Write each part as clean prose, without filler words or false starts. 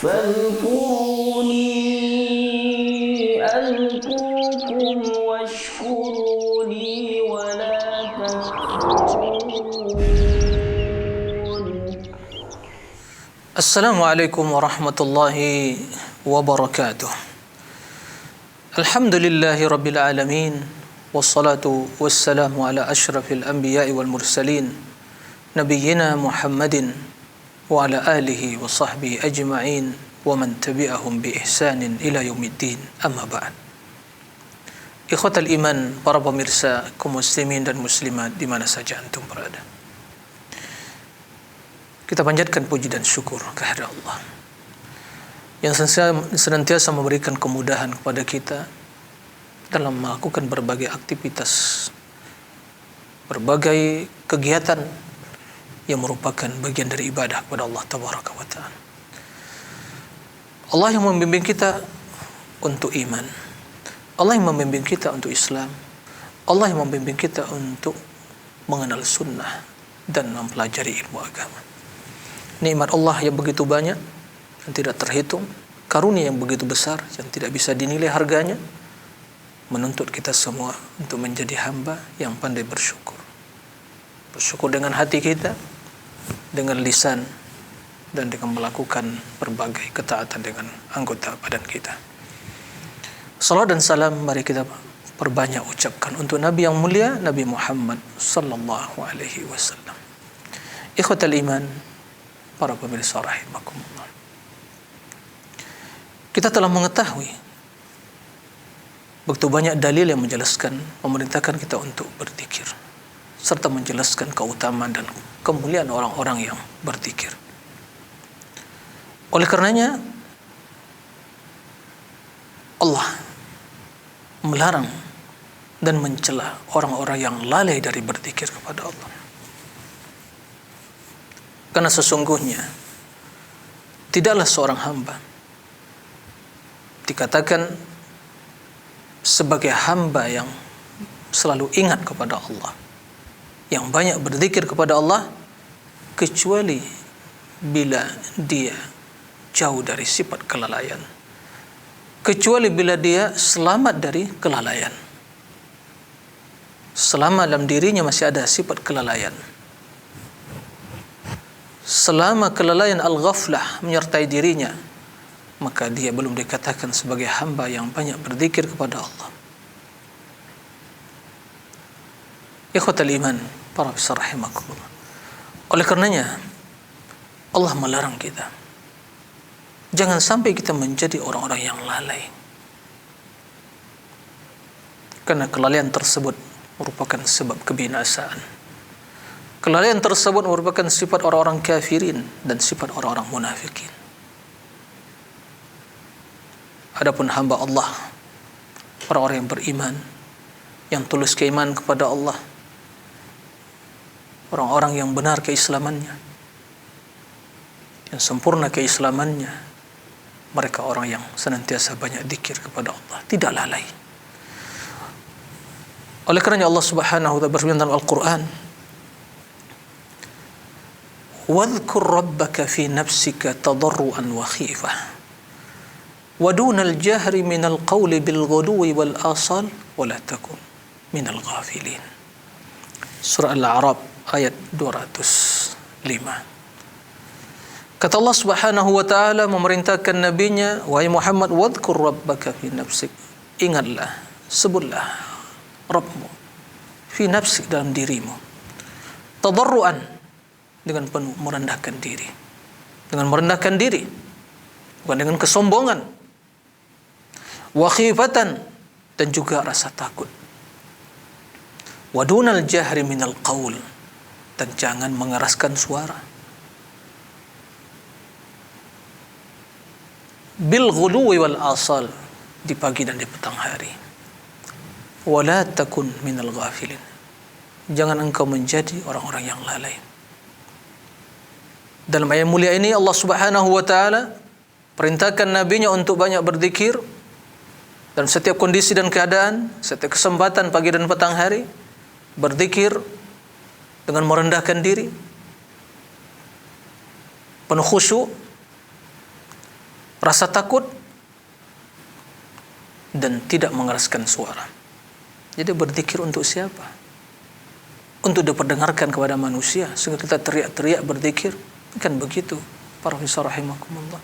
فاذكروني أذكركم واشكروا لي ولا تكفرون. Assalamualaikum warahmatullahi wabarakatuh. Alhamdulillahi rabbil alamin. Wassalatu wassalamu ala ashrafil anbiya'i wal mursalin Nabiyyina Muhammadin wa ala alihi wa sahbihi ajma'in wa man tabi'ahum bi ihsanin ila yaumiddin. Amma ba'd. Ikhwatal iman, para pemirsa kaum muslimin dan muslimat di mana saja antum berada, kita panjatkan puji dan syukur kehadirat Allah yang senantiasa memberikan kemudahan kepada kita dalam melakukan berbagai aktivitas, berbagai kegiatan yang merupakan bagian dari ibadah kepada Allah Tabaraka wa Ta'ala. Allah yang membimbing kita untuk iman, Allah yang membimbing kita untuk Islam, Allah yang membimbing kita untuk mengenal sunnah dan mempelajari ilmu agama. Nikmat Allah yang begitu banyak yang tidak terhitung, karunia yang begitu besar yang tidak bisa dinilai harganya, menuntut kita semua untuk menjadi hamba yang pandai bersyukur. Bersyukur dengan hati kita, dengan lisan, dan dengan melakukan berbagai ketaatan dengan anggota badan kita. Salawat dan salam mari kita perbanyak ucapkan untuk Nabi yang mulia, Nabi Muhammad sallallahu alaihi wasallam. Ikhwatal iman, para pemirsa rahimakumullah, kita telah mengetahui begitu banyak dalil yang menjelaskan, memerintahkan kita untuk berzikir serta menjelaskan keutamaan dan kemuliaan orang-orang yang berzikir. Oleh karenanya Allah melarang dan mencela orang-orang yang lalai dari berzikir kepada Allah. Karena sesungguhnya tidaklah seorang hamba dikatakan sebagai hamba yang selalu ingat kepada Allah, yang banyak berzikir kepada Allah, kecuali bila dia jauh dari sifat kelalaian, kecuali bila dia selamat dari kelalaian. Selama dalam dirinya masih ada sifat kelalaian, selama kelalaian al-ghaflah menyertai dirinya, maka dia belum dikatakan sebagai hamba yang banyak berzikir kepada Allah. Ikhwatal iman, para besar rahimakumullah. Oleh karenanya Allah melarang kita, jangan sampai kita menjadi orang-orang yang lalai. Karena kelalaian tersebut merupakan sebab kebinasaan. Kelalaian tersebut merupakan sifat orang-orang kafirin dan sifat orang-orang munafikin. Adapun hamba Allah, orang-orang yang beriman, yang tulus keimanan kepada Allah, orang-orang yang benar keislamannya, yang sempurna keislamannya, mereka orang yang senantiasa banyak zikir kepada Allah, tidak lalai. Oleh kerana Allah Subhanahu wa ta'ala berfirman dalam Al-Quran, "Wadhkur rabbaka fi nafsika tadarruan wa khifah wa dunal jahri minal qawli bil ghuduwi wal asal wa la takun minal ghafilin." Surah Al-A'raf ayat 205. Kata Allah Subhanahu wa ta'ala memerintahkan nabinya, wahai Muhammad, wadhkur rabbaka fi nafsik, ingatlah, sebutlah Rabbmu fi nafsik, dalam dirimu, tadarruan, dengan penuh merendahkan diri, dengan merendahkan diri, bukan dengan kesombongan, wa khifatan, dan juga rasa takut, wa dunal jahri minal qaul, dan jangan mengeraskan suara, bil ghuluwi wal asal, di pagi dan di petang hari, wala takun minal ghafilin, jangan engkau menjadi orang-orang yang lalai. Dalam ayat mulia ini Allah Subhanahu wa ta'ala perintahkan nabinya untuk banyak berzikir dalam setiap kondisi dan keadaan, setiap kesempatan pagi dan petang hari, berzikir dengan merendahkan diri, penuh khusyuk, rasa takut, dan tidak mengeraskan suara. Jadi berzikir untuk siapa? Untuk diperdengarkan kepada manusia sehingga kita teriak-teriak berzikir? Kan begitu para pemirsa rahimakumullah.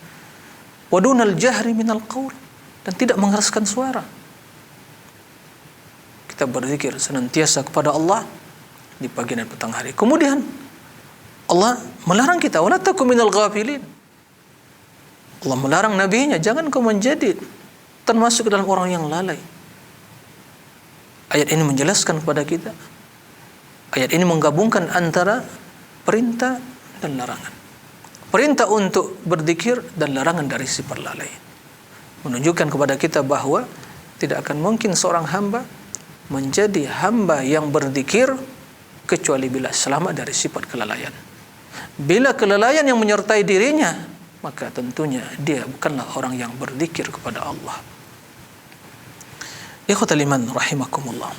Wa dunal jahri minal qaul, dan tidak mengeraskan suara. Kita berzikir senantiasa kepada Allah di pagi dan petang hari. Kemudian Allah melarang kita, wala takum minal ghafilin. Allah melarang nabinya, jangan kau menjadi termasuk dalam orang yang lalai. Ayat ini menjelaskan kepada kita. Ayat ini menggabungkan antara perintah dan larangan. Perintah untuk berzikir dan larangan dari sifat lalai. Menunjukkan kepada kita bahwa tidak akan mungkin seorang hamba menjadi hamba yang berzikir kecuali bila selamat dari sifat kelalaian. Bila kelalaian yang menyertai dirinya, maka tentunya dia bukanlah orang yang berzikir kepada Allah. Ikhwatal iman rahimakumullah.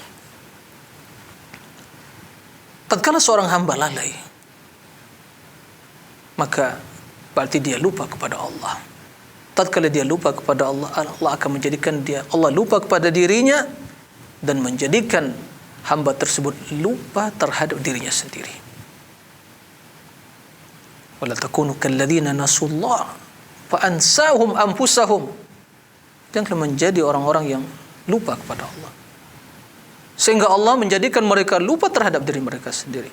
Tatkala seorang hamba lalai, maka berarti dia lupa kepada Allah. Tatkala dia lupa kepada Allah, Allah akan menjadikan Allah lupa kepada dirinya dan menjadikan hamba tersebut lupa terhadap dirinya sendiri. Wala takunu kalladzina nasullah fa ansahum anfusahum. Janganlah menjadi orang-orang yang lupa kepada Allah sehingga Allah menjadikan mereka lupa terhadap diri mereka sendiri.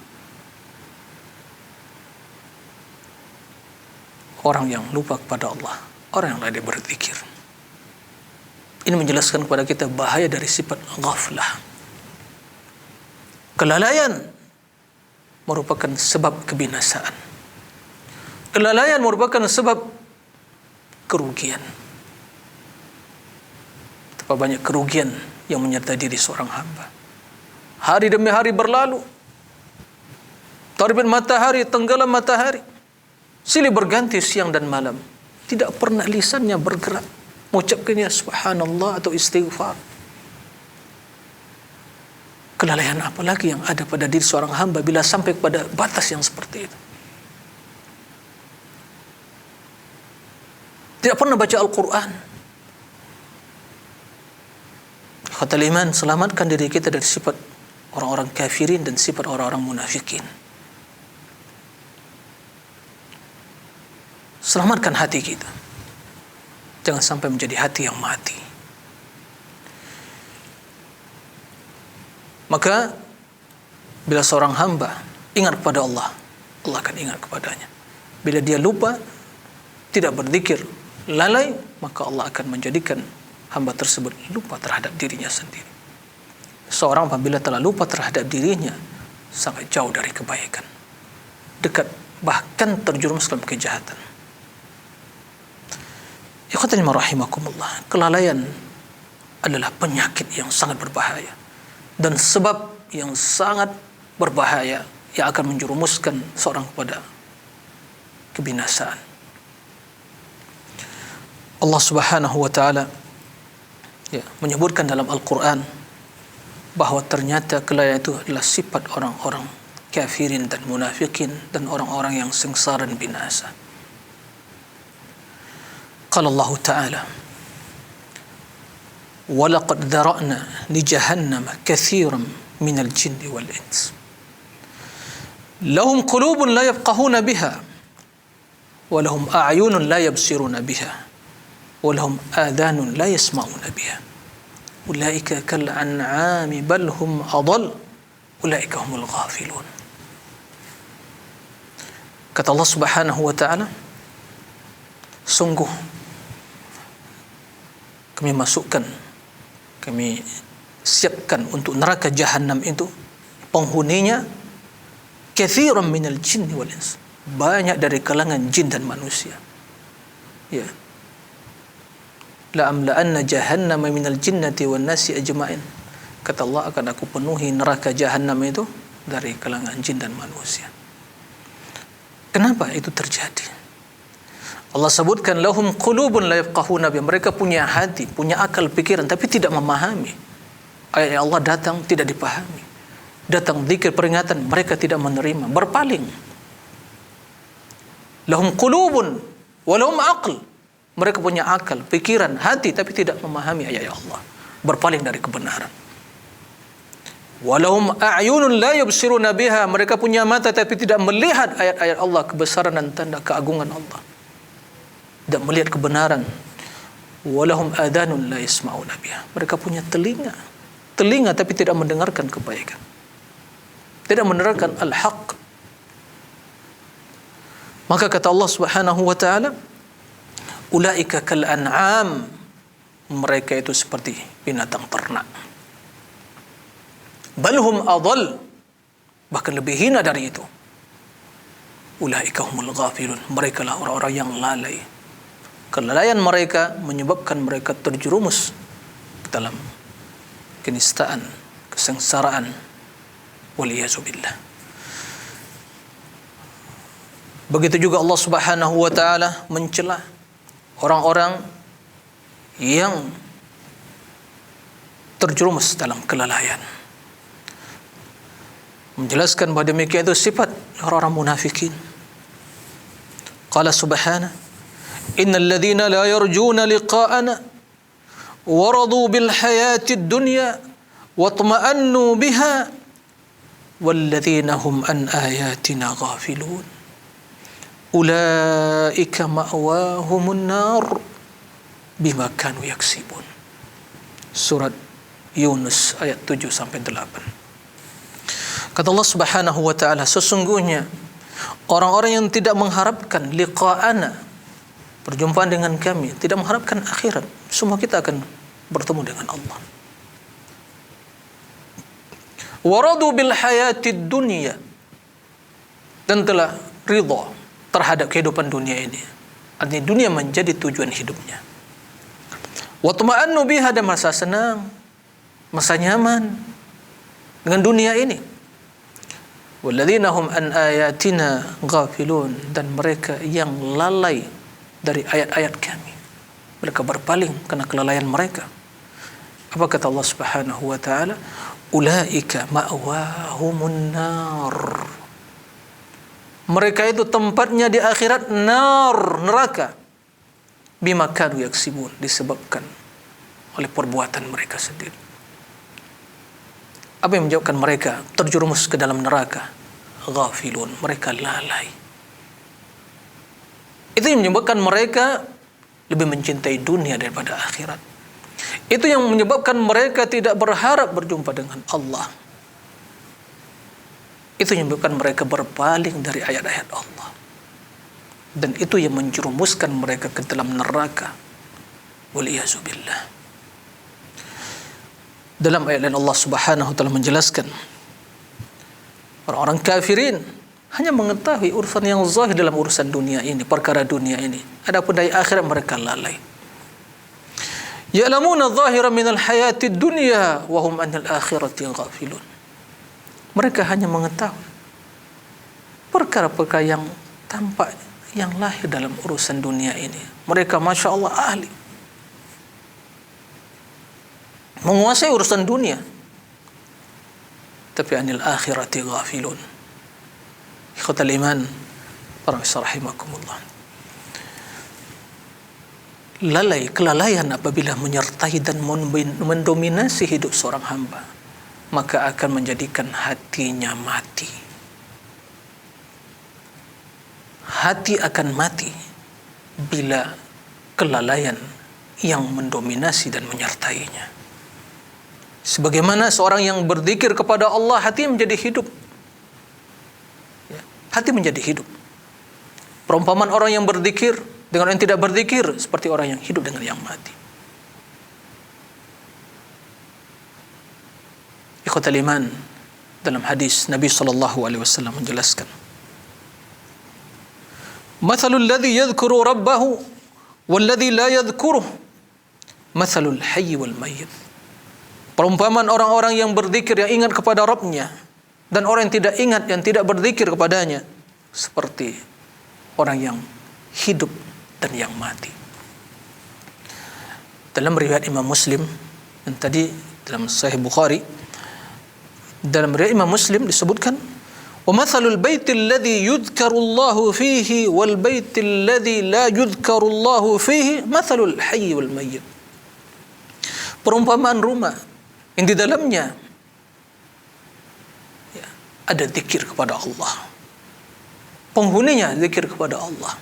Orang yang lupa kepada Allah, orang yang lalai berzikir. Ini menjelaskan kepada kita bahaya dari sifat ghaflah. Kelalaian merupakan sebab kebinasaan. Kelalaian merupakan sebab kerugian. Betapa banyak kerugian yang menyertai diri seorang hamba. Hari demi hari berlalu. Terbit matahari, tenggelam matahari. Silih berganti siang dan malam. Tidak pernah lisannya bergerak mengucapkannya subhanallah atau istighfar. Kelalaian apa lagi yang ada pada diri seorang hamba bila sampai kepada batas yang seperti itu? Tidak pernah baca Al-Quran. Khatul iman, selamatkan diri kita dari sifat orang-orang kafirin dan sifat orang-orang munafikin. Selamatkan hati kita. Jangan sampai menjadi hati yang mati. Maka bila seorang hamba ingat kepada Allah, Allah akan ingat kepadanya. Bila dia lupa, tidak berzikir, lalai, maka Allah akan menjadikan hamba tersebut lupa terhadap dirinya sendiri. Seorang apabila telah lupa terhadap dirinya, sangat jauh dari kebaikan, dekat bahkan terjerumus dalam kejahatan. Ikhwatan rahimakumullah, kelalaian adalah penyakit yang sangat berbahaya dan sebab yang sangat berbahaya yang akan menjerumuskan seorang kepada kebinasaan. Allah Subhanahu wa taala menyebutkan dalam Al-Quran bahwa ternyata kelalaian itu adalah sifat orang-orang kafirin dan munafikin dan orang-orang yang sengsara dan binasa. Qala Allah Ta'ala, وَلَقَدْ ذَرَأْنَا لِجَهَنَّمَ كَثِيرًا مِنَ الْجِنِّ وَالْإِنسِ لَهُمْ قُلُوبٌ لَا يَفْقَهُونَ بِهَا وَلَهُمْ أَعْيُنٌ لَا يَبْصِرُونَ بِهَا وَلَهُمْ آذَانٌ لَا يَسْمَعُونَ بِهَا أُولَئِكَ كَالْأَنْعَامِ بَلْ هُمْ أَضَلُّ أُولَئِكَ هُمُ الْغَافِلُونَ. Kata Allah Subhanahu wa Ta'ala, sungguh kami siapkan untuk neraka Jahannam itu penghuninya katsiran minal jinni wal ins, banyak dari kalangan jin dan manusia. Ya, la amla'anna jahannama minal jinnati wan nasi ajma'in. Kata Allah, akan aku penuhi neraka Jahannam itu dari kalangan jin dan manusia. Kenapa itu terjadi? Allah sebutkan lahum qulubun la yafqahuna biha, mereka punya hati, punya akal pikiran tapi tidak memahami. Ayat Allah datang tidak dipahami. Datang zikir peringatan mereka tidak menerima, berpaling. Lahum qulubun wa lahum aql, Mereka punya akal, pikiran, hati, tapi tidak memahami ayat Allah, berpaling dari kebenaran. Walahum a'yunun la yubsiruna biha, mereka punya mata tapi tidak melihat ayat-ayat Allah, kebesaran dan tanda keagungan Allah, tidak melihat kebenaran. Walahum adhanun la yasma'una biha, mereka punya telinga tapi tidak mendengarkan kebaikan, tidak mendengarkan al-haq. Maka kata Allah Subhanahu wa taala, ulaika kal an'am, mereka itu seperti binatang ternak. Balhum adall, bahkan lebih hina dari itu. Ulaika humul ghafilun, mereka lah orang-orang yang lalai. Kelalaian mereka menyebabkan mereka terjerumus ke dalam kenistaan, kesengsaraan, waliyazubillah. Begitu juga Allah Subhanahu wa taala mencela orang-orang yang terjerumus dalam kelalaian, menjelaskan bahawa demikian itu sifat orang-orang munafikin. Qala subhanahu, innal ladzina la yarjuna liqa'ana waradu bil hayatid dunya watma'annu biha walladzina hum an ayatina ghafilun ulaika ma'wahumun nar bima kanu yaksibun. Surat Yunus ayat 7 sampai 8. Kata Allah Subhanahu wa taala, sesungguhnya orang-orang yang tidak mengharapkan liqa'ana, perjumpaan dengan kami, tidak mengharapkan akhirat, semua kita akan bertemu dengan Allah. Waradu bil hayatid dunya, dan telah ridha terhadap kehidupan dunia ini. Artinya dunia menjadi tujuan hidupnya. Wa tuma'annu biha, dan merasa senang, merasa nyaman dengan dunia ini. Walladzina hum an ayatina ghafilun, dan mereka yang lalai dari ayat-ayat kami, mereka berpaling karena kelalaian mereka. Apa kata Allah Subhanahu wa taala? Ulaika ma'wahumun nar, mereka itu tempatnya di akhirat nar, neraka. Bima kanu yaksibun, disebabkan oleh perbuatan mereka sendiri. Apa yang menyebabkan mereka terjerumus ke dalam neraka? Ghafilun, mereka lalai. Itu yang menyebabkan mereka lebih mencintai dunia daripada akhirat. Itu yang menyebabkan mereka tidak berharap berjumpa dengan Allah. Itu yang menyebabkan mereka berpaling dari ayat-ayat Allah. Dan itu yang menjerumuskan mereka ke dalam neraka. Waliyazubillah. Dalam ayat lain Allah Subhanahu wa taala menjelaskan, orang-orang kafirin hanya mengetahui urusan yang zahir dalam urusan dunia ini, perkara dunia ini. Adapun dari akhirat mereka lalai. Ya'lamuna adh-dhahira minal hayatid dunya wa hum 'anil akhirati ghafilun. Mereka hanya mengetahui perkara-perkara yang tampak, yang lahir dalam urusan dunia ini. Mereka Masya Allah ahli, menguasai urusan dunia, tapi anil akhirati ghafilun. Ikhwatal iman, para rahimakumullah. Kelalaian apabila menyertai dan mendominasi hidup seorang hamba, maka akan menjadikan hatinya mati. Hati akan mati bila kelalaian yang mendominasi dan menyertainya. Sebagaimana seorang yang berzikir kepada Allah, hati menjadi hidup. Hati menjadi hidup. Perumpamaan orang yang berzikir dengan orang yang tidak berzikir seperti orang yang hidup dengan yang mati. Ikhwatal iman, dalam hadis Nabi SAW menjelaskan, mathalul ladzi yadhkuru rabbahu wal ladzi la yadhkuruh mathalul hayy wal mayyit. Perumpamaan orang-orang yang berzikir, yang ingat kepada Rabbnya, dan orang yang tidak ingat, yang tidak berzikir kepadanya, seperti orang yang hidup dan yang mati. Dalam riwayat Imam Muslim, dan tadi dalam Sahih Bukhari, dalam riwayat Imam Muslim disebutkan, Wa mathalul baitil ladzi yudhkarullahu fihi wal baitil ladzi la yudhkarullahu fihi mathalul hayy wal mayyit. Perumpamaan rumah yang di dalamnya ada zikir kepada Allah. Penghuninya zikir kepada Allah.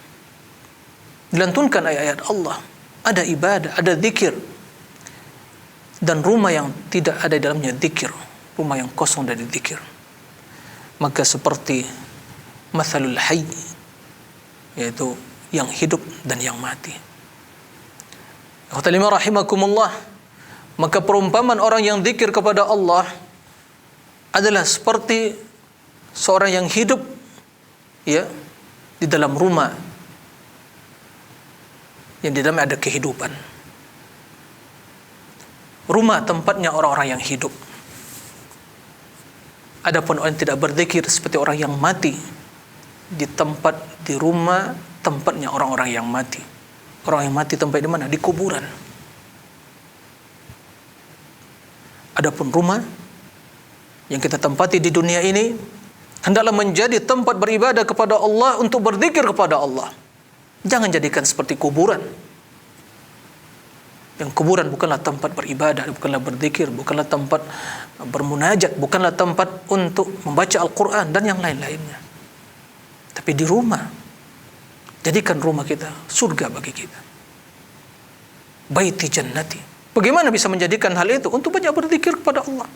Dilantunkan ayat-ayat Allah, ada ibadah, ada zikir. Dan rumah yang tidak ada di dalamnya zikir, rumah yang kosong dari zikir, maka seperti mathalul hayy, yaitu yang hidup dan yang mati. Ikhwatal iman rahimakumullah, maka perumpamaan orang yang zikir kepada Allah adalah seperti seorang yang hidup ya di dalam rumah yang di dalamnya ada kehidupan. Rumah tempatnya orang-orang yang hidup. Adapun orang yang tidak berzikir seperti orang yang mati. Di rumah tempatnya orang-orang yang mati. Orang yang mati tempat di mana? Di kuburan. Adapun rumah yang kita tempati di dunia ini hendaklah menjadi tempat beribadah kepada Allah, untuk berzikir kepada Allah. Jangan jadikan seperti kuburan. Yang kuburan bukanlah tempat beribadah, bukanlah berzikir, bukanlah tempat bermunajat, bukanlah tempat untuk membaca Al-Quran dan yang lain-lainnya. Tapi di rumah, jadikan rumah kita surga bagi kita. Baiti jannati. Bagaimana bisa menjadikan hal itu? Untuk banyak berzikir kepada Allah.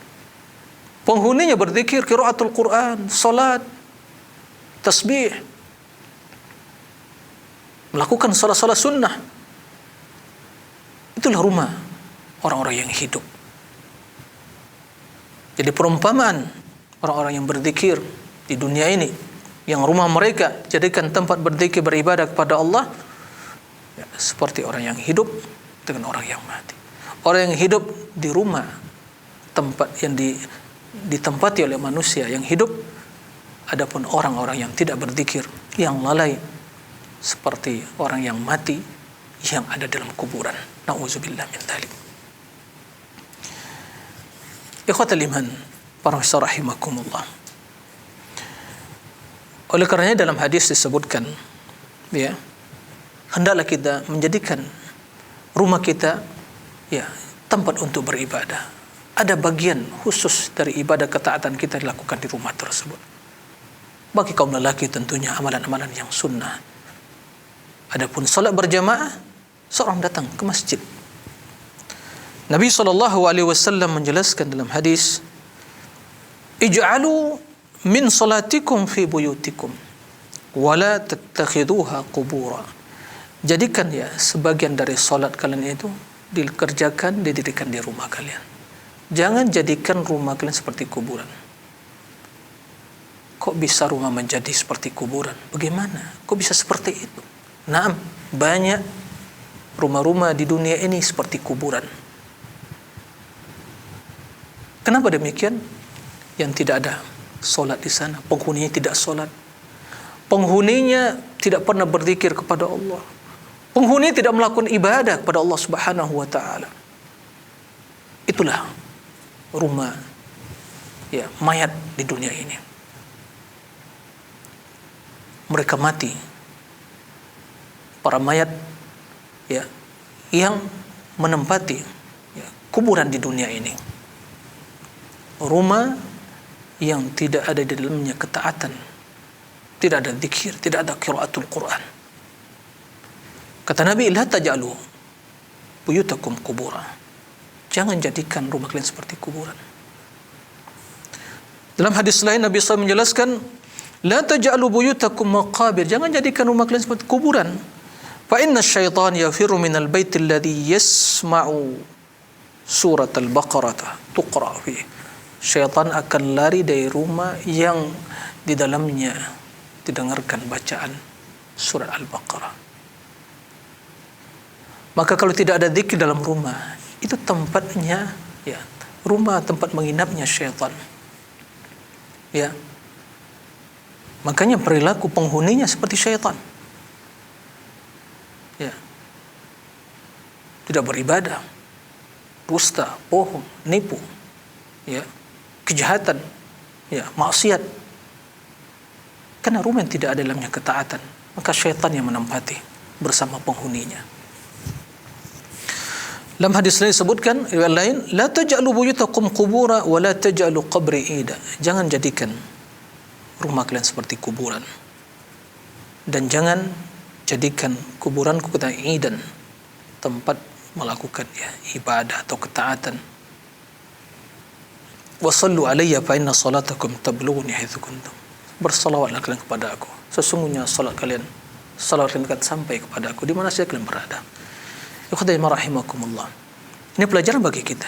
Penghuninya berzikir, qiraatul Quran, salat, tasbih, melakukan salat-salat sunnah. Itulah rumah orang-orang yang hidup. Jadi perumpamaan orang-orang yang berzikir di dunia ini, yang rumah mereka jadikan tempat berzikir, beribadah kepada Allah, ya, seperti orang yang hidup dengan orang yang mati. Orang yang hidup di rumah, tempat yang ditempati oleh manusia yang hidup. Adapun orang-orang yang tidak berzikir, yang lalai, seperti orang yang mati yang ada dalam kuburan. Na'udzubillah min dzalik. Ikhwatal iman, para rahimakumullah. Oleh karenanya dalam hadis disebutkan, ya, hendaklah kita menjadikan rumah kita ya tempat untuk beribadah. Ada bagian khusus dari ibadah ketaatan kita dilakukan di rumah tersebut. Bagi kaum lelaki tentunya amalan-amalan yang sunnah. Adapun salat berjamaah, seorang datang ke masjid. Nabi SAW menjelaskan dalam hadis, ij'alu min salatikum fi buyutikum wala tattakhiduha qubura. Jadikan ya sebagian dari salat kalian itu dikerjakan, didirikan di rumah kalian. Jangan jadikan rumah kalian seperti kuburan. Kok bisa rumah menjadi seperti kuburan? Bagaimana? Kok bisa seperti itu? Naam, banyak rumah-rumah di dunia ini seperti kuburan. Kenapa demikian? Yang tidak ada solat di sana, penghuninya tidak solat, penghuninya tidak pernah berzikir kepada Allah, penghuni tidak melakukan ibadah kepada Allah Subhanahu wa taala. Itulah rumah ya mayat di dunia ini. Mereka mati, para mayat ya yang menempati ya, kuburan di dunia ini. Rumah yang tidak ada di dalamnya ketaatan, tidak ada zikir, tidak ada qiraatul Quran. Kata Nabi, la taj'alu buyutakum qubura. Jangan jadikan rumah kalian seperti kuburan. Dalam hadis lain Nabi SAW menjelaskan, la taj'alu buyutakum maqabir. Jangan jadikan rumah kalian seperti kuburan. Fa inna syaitan yafirru minal baitil ladzi yasma'u surat al-Baqarah tuqra fihi. Syaitan akan lari dari rumah yang di dalamnya didengarkan bacaan surat Al-Baqarah. Maka kalau tidak ada zikir dalam rumah, itu tempatnya ya, rumah tempat menginapnya syaitan. Ya. Makanya perilaku penghuninya seperti syaitan. Ya. Tidak beribadah, dusta, bohong, nipu. Ya. Kejahatan, ya, maksiat. Karena rumah yang tidak ada dalamnya ketaatan, maka syaitan yang menempati bersama penghuninya. Dalam hadis lain disebutkan, riwayat lain, la taj'alu buyutakum qubura wa la taj'alu qabri ida. Jangan jadikan rumah kalian seperti kuburan. Dan jangan jadikan kuburanku kata idan, tempat melakukan ibadah atau ketaatan. Wa sallu alayya fa inna salatakum tablughuni haitsu kuntum. Bersalawatlah kalian kepada aku. Sesungguhnya salat kalian akan sampai kepada aku di mana saja kalian berada. Ikhwati rahimakumullah. Ini pelajaran bagi kita.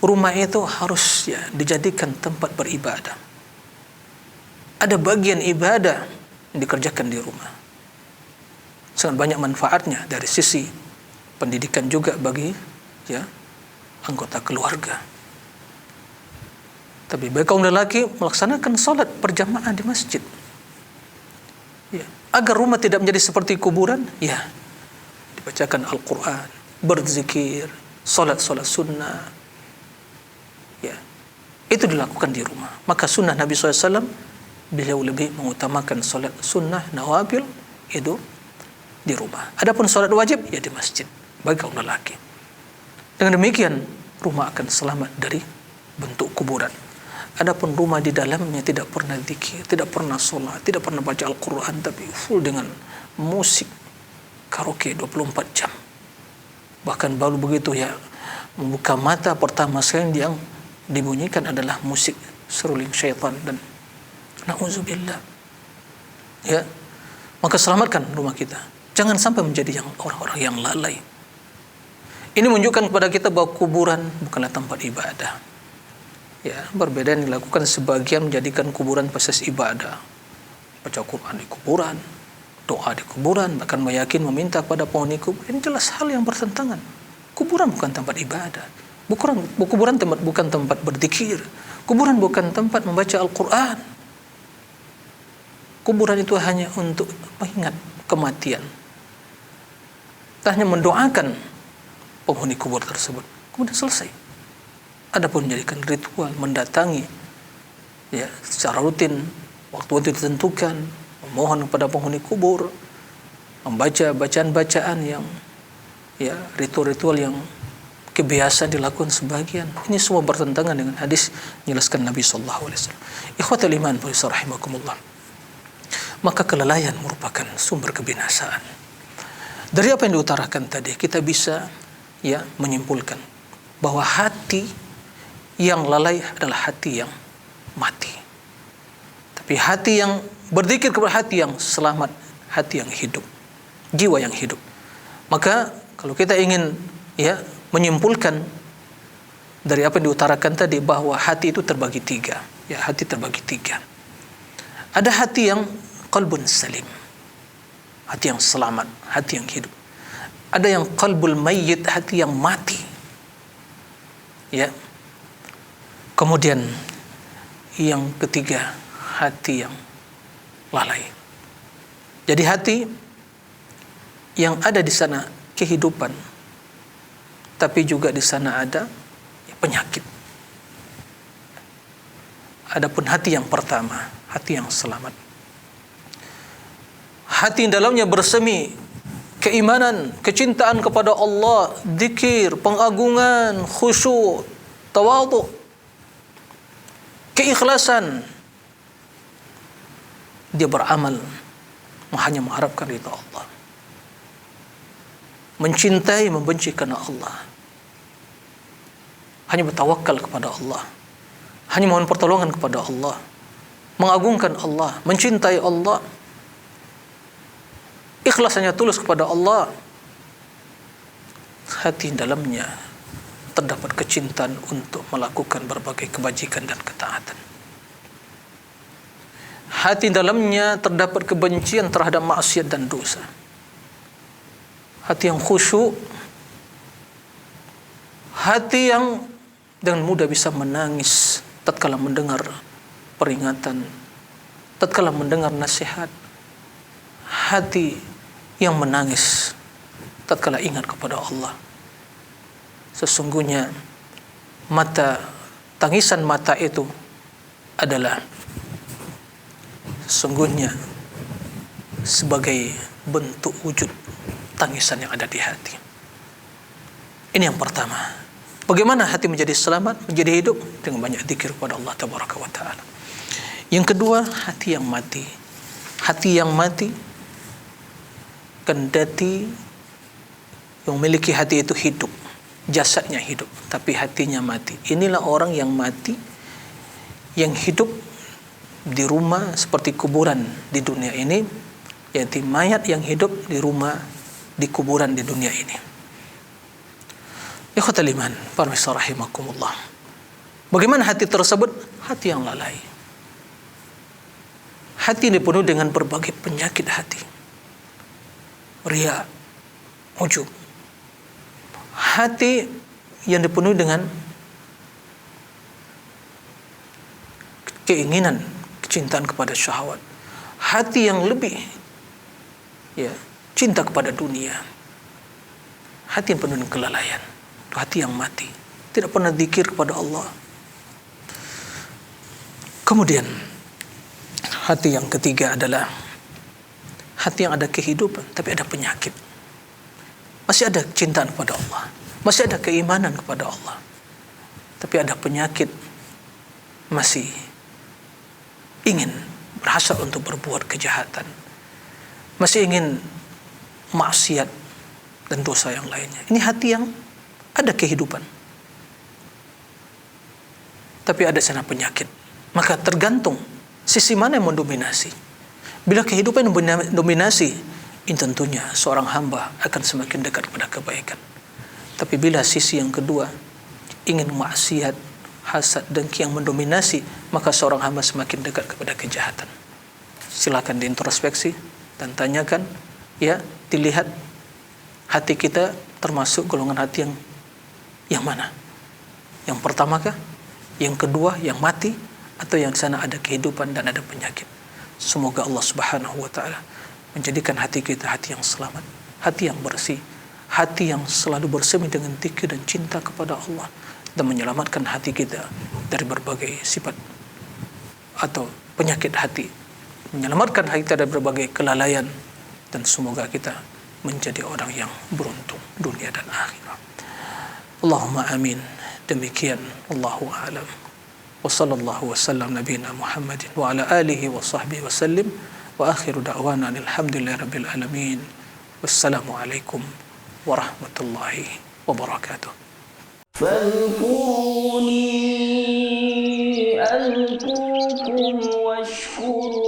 Rumah itu harus dijadikan tempat beribadah. Ada bagian ibadah yang dikerjakan di rumah. Sangat banyak manfaatnya dari sisi pendidikan juga bagi anggota keluarga. Tapi bagi kaum lelaki melaksanakan salat berjamaah di masjid. Agar rumah tidak menjadi seperti kuburan, dibacakan Al-Quran, berzikir, salat sunnah. Itu dilakukan di rumah. Maka sunnah Nabi SAW, beliau lebih mengutamakan salat sunnah nawafil itu di rumah. Adapun salat wajib di masjid bagi kaum lelaki. Dengan demikian rumah akan selamat dari bentuk kuburan. Adapun rumah di dalamnya tidak pernah zikir, tidak pernah sholat, tidak pernah baca Al-Quran, tapi full dengan musik, karaoke 24 jam. Bahkan baru begitu membuka mata pertama sekali yang dibunyikan adalah musik seruling syaitan dan na'udzubillah. Maka selamatkan rumah kita. Jangan sampai menjadi orang-orang yang lalai. Ini menunjukkan kepada kita bahwa kuburan bukanlah tempat ibadah. Berbeda yang dilakukan sebagian menjadikan kuburan proses ibadah. Baca Quran di kuburan, doa di kuburan, bahkan meyakini meminta kepada penghuni kubur. Ini jelas hal yang bertentangan. Kuburan bukan tempat ibadah. Kuburan bukan tempat berzikir. Kuburan bukan tempat membaca Al-Quran. Kuburan itu hanya untuk mengingat kematian. Hanya mendoakan penghuni kubur tersebut. Kemudian selesai. Adapun menjadikan ritual, mendatangi secara rutin, waktu ditentukan, memohon kepada penghuni kubur, membaca bacaan-bacaan yang ritual-ritual yang kebiasaan dilakukan sebagian. Ini semua bertentangan dengan hadis menjelaskan Nabi sallallahu alaihi wasallam. Ikhwatul iman rahimakumullah. Maka kelalaian merupakan sumber kebinasaan. Dari apa yang diutarakan tadi, kita bisa menyimpulkan bahwa hati yang lalai adalah hati yang mati. Tapi hati yang berzikir kepada hati yang selamat, hati yang hidup, jiwa yang hidup. Maka kalau kita ingin menyimpulkan dari apa yang diutarakan tadi bahwa hati itu terbagi tiga. Hati terbagi tiga. Ada hati yang qalbun salim, hati yang selamat, hati yang hidup. Ada yang qalbul mayyit, hati yang mati. Kemudian yang ketiga, hati yang lalai. Jadi hati yang ada di sana kehidupan, tapi juga di sana ada penyakit. Adapun hati yang pertama, hati yang selamat, hati yang dalamnya bersemi keimanan, kecintaan kepada Allah, zikir, pengagungan, khusyuk, tawadhu, keikhlasan. Dia beramal hanya mengharapkan ridha Allah, mencintai, membenci karena Allah, hanya bertawakal kepada Allah, hanya mohon pertolongan kepada Allah, mengagungkan Allah, mencintai Allah, ikhlasnya tulus kepada Allah. Hati dalamnya terdapat kecintaan untuk melakukan berbagai kebajikan dan ketaatan. Hati dalamnya terdapat kebencian terhadap maksiat dan dosa. Hati yang khusyuk, hati yang dengan mudah bisa menangis tatkala mendengar peringatan, tatkala mendengar nasihat. Hati yang menangis tatkala ingat kepada Allah. Sesungguhnya tangisan mata itu adalah sesungguhnya sebagai bentuk wujud tangisan yang ada di hati. Ini yang pertama. Bagaimana hati menjadi selamat, menjadi hidup? Dengan banyak zikir kepada Allah Tabaraka wa Ta'ala. Yang kedua, hati yang mati. Hati yang mati, kendati yang memiliki hati itu hidup, jasadnya hidup, tapi hatinya mati. Inilah orang yang mati, yang hidup di rumah seperti kuburan di dunia ini, yaitu mayat yang hidup di rumah, di kuburan di dunia ini. Ikhwatal iman, para misal rahimakumullah. Bagaimana hati tersebut? Hati yang lalai. Hati ini penuh dengan berbagai penyakit hati. Riya, ujub. Hati yang dipenuhi dengan keinginan, kecintaan kepada syahwat. Hati yang lebih cinta kepada dunia. Hati yang penuh dengan kelalaian. Hati yang mati, tidak pernah zikir kepada Allah. Kemudian hati yang ketiga adalah hati yang ada kehidupan tapi ada penyakit. Masih ada kecintaan kepada Allah, masih ada keimanan kepada Allah, tapi ada penyakit, masih ingin berhasrat untuk berbuat kejahatan, masih ingin maksiat dan dosa yang lainnya. Ini hati yang ada kehidupan, tapi ada sana penyakit. Maka tergantung sisi mana yang mendominasi. Bila kehidupan yang mendominasi, ini tentunya seorang hamba akan semakin dekat kepada kebaikan. Tapi bila sisi yang kedua, ingin maksiat, hasad, dengki yang mendominasi, maka seorang hamba semakin dekat kepada kejahatan. Silakan diintrospeksi dan tanyakan, dilihat hati kita termasuk golongan hati yang mana? Yang pertama kah? Yang kedua yang mati? Atau yang sana ada kehidupan dan ada penyakit? Semoga Allah Subhanahu wa Ta'ala menjadikan hati kita hati yang selamat, hati yang bersih, hati yang selalu bersemi dengan zikir dan cinta kepada Allah, dan menyelamatkan hati kita dari berbagai sifat atau penyakit hati, menyelamatkan hati kita dari berbagai kelalaian, dan semoga kita menjadi orang yang beruntung dunia dan akhirat. Allahumma amin. Demikian, Allahu a'lam. Wa sallallahu wasallam nabiyina Muhammadin wa ala alihi wa sahbihi wa sallim. Wa akhiru da'wana alhamdulillahi rabbil alamin. Wassalamu alaikum warahmatullahi wabarakatuh. فاذكروني أذكركم واشكروا